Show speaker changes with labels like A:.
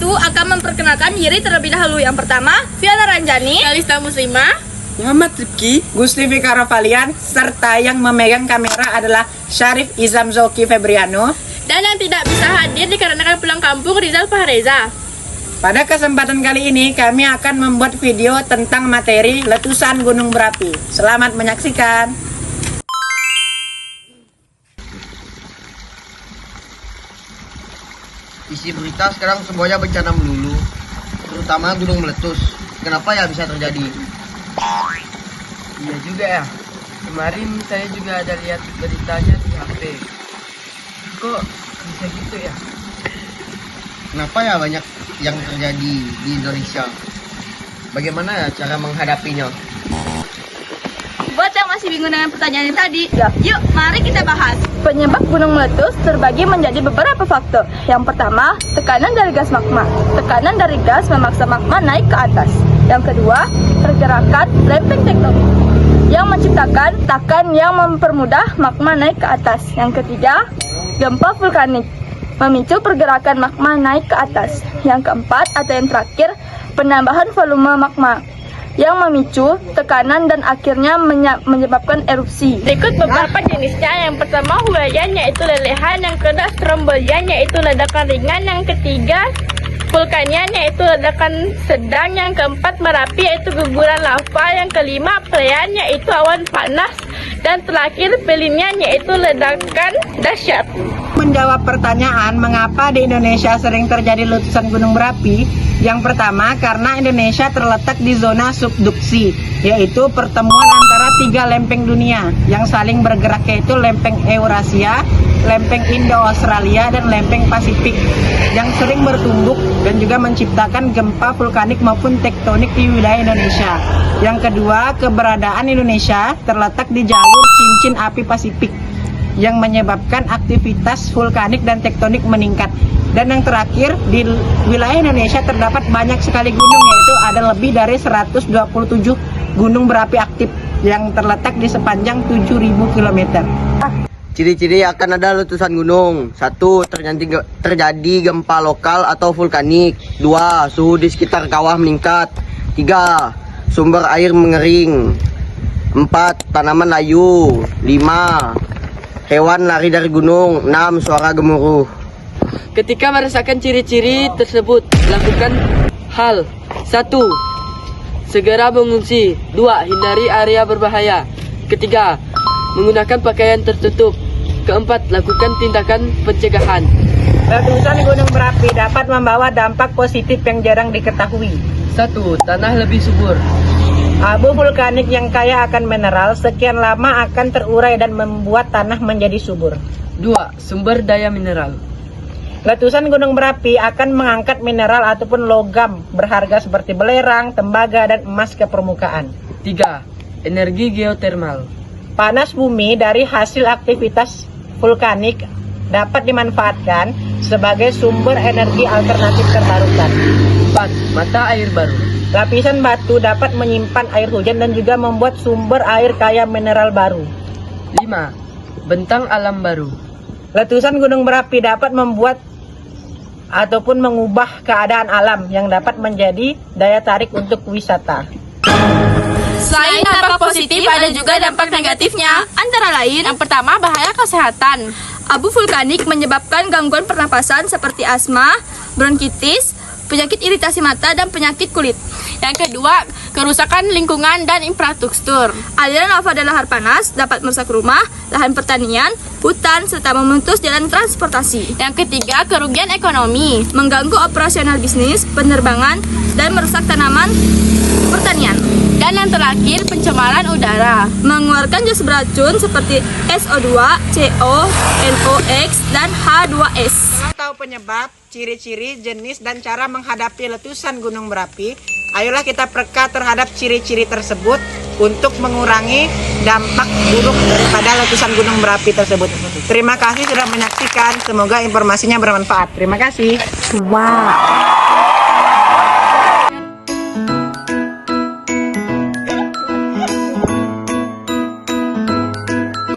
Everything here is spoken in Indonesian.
A: Batu akan memperkenalkan diri terlebih dahulu. Yang pertama, Fiona Ranjani,
B: Kalista Muslimah,
C: Muhammad Rifki, Gusti Fikar Valian, serta yang memegang kamera adalah Syarif Izam Zoki Febriano.
B: dan yang tidak bisa hadir dikarenakan pulang kampung Rizal Fahreza.
C: Pada kesempatan kali ini kami akan membuat video tentang materi letusan gunung berapi. Selamat menyaksikan.
D: Isi berita sekarang semuanya bencana melulu, terutama gunung meletus. Kenapa ya bisa terjadi?
E: Iya juga ya. Kemarin saya juga ada lihat beritanya di HP. Kok bisa gitu ya?
D: Kenapa ya banyak yang terjadi di Indonesia? Bagaimana ya cara menghadapinya?
A: buat yang masih bingung dengan pertanyaan yang tadi, yuk mari kita bahas. Penyebab gunung meletus terbagi menjadi beberapa faktor. Yang pertama, tekanan dari gas magma. Tekanan dari gas memaksa magma naik ke atas. Yang kedua, pergerakan lempeng tektonik yang menciptakan tekan yang mempermudah magma naik ke atas. Yang ketiga, gempa vulkanik memicu pergerakan magma naik ke atas. Yang keempat atau yang terakhir, penambahan volume magma yang memicu tekanan dan akhirnya menyebabkan erupsi. Berikut beberapa jenisnya. Yang pertama huayan, yaitu lelehan. Yang kedua strombolian, yaitu ledakan ringan. Yang ketiga vulkanian, yaitu ledakan sedang. Yang keempat merapi, yaitu guguran lava. Yang kelima plean, yaitu awan panas. Dan terakhir pelinian, yaitu ledakan dahsyat.
C: Menjawab pertanyaan mengapa di Indonesia sering terjadi letusan gunung berapi. Yang pertama, karena Indonesia terletak di zona subduksi, yaitu pertemuan antara 3 lempeng dunia yang saling bergerak, yaitu lempeng Eurasia, lempeng Indo-Australia, dan lempeng Pasifik, yang sering bertumbuk dan juga menciptakan gempa vulkanik maupun tektonik di wilayah Indonesia. Yang kedua, keberadaan Indonesia terletak di jalur cincin api Pasifik yang menyebabkan aktivitas vulkanik dan tektonik meningkat. Dan yang terakhir, di wilayah Indonesia terdapat banyak sekali gunung, yaitu ada lebih dari 127 gunung berapi aktif yang terletak di sepanjang 7.000 km.
D: Ciri-ciri akan ada letusan gunung. 1. Terjadi gempa lokal atau vulkanik. 2. Suhu di sekitar kawah meningkat. 3. Sumber air mengering. 4. Tanaman layu. 5. Hewan lari dari gunung. 6. Suara gemuruh.
E: Ketika merasakan ciri-ciri tersebut, lakukan hal 1. Segera mengungsi. 2. Hindari area berbahaya. Ketiga, menggunakan pakaian tertutup. Keempat, lakukan tindakan pencegahan.
C: Letusan gunung berapi dapat membawa dampak positif yang jarang diketahui.
E: 1. Tanah lebih subur.
C: Abu vulkanik yang kaya akan mineral sekian lama akan terurai dan membuat tanah menjadi subur.
E: 2. Sumber daya mineral.
C: Letusan gunung berapi akan mengangkat mineral ataupun logam berharga seperti belerang, tembaga, dan emas ke permukaan.
E: 3. Energi geotermal.
C: Panas bumi dari hasil aktivitas vulkanik dapat dimanfaatkan sebagai sumber energi alternatif terbarukan.
E: 4. Mata air baru.
C: Lapisan batu dapat menyimpan air hujan dan juga membuat sumber air kaya mineral baru.
E: 5. Bentang alam baru.
C: Letusan gunung berapi dapat membuat ataupun mengubah keadaan alam yang dapat menjadi daya tarik untuk wisata.
B: Selain dampak positif, ada juga dampak negatifnya. Antara lain, yang pertama bahaya kesehatan.
A: Abu vulkanik menyebabkan gangguan pernapasan seperti asma, bronkitis, penyakit iritasi mata, dan penyakit kulit.
B: Yang kedua, kerusakan lingkungan dan infrastruktur.
A: Aliran lava dan lahar panas dapat merusak rumah, lahan pertanian, hutan, serta memutus jalan transportasi.
B: Yang ketiga, kerugian ekonomi.
A: Mengganggu operasional bisnis, penerbangan, dan merusak tanaman pertanian.
B: Dan yang terakhir, pencemaran udara.
A: Mengeluarkan gas beracun seperti SO2, CO, NOx, dan H2S.
C: Setelah tahu penyebab, ciri-ciri, jenis, dan cara menghadapi letusan gunung berapi, ayolah kita peka terhadap ciri-ciri tersebut untuk mengurangi dampak buruk daripada letusan gunung berapi tersebut. Terima kasih sudah menyaksikan, semoga informasinya bermanfaat. Terima kasih.
A: Wow.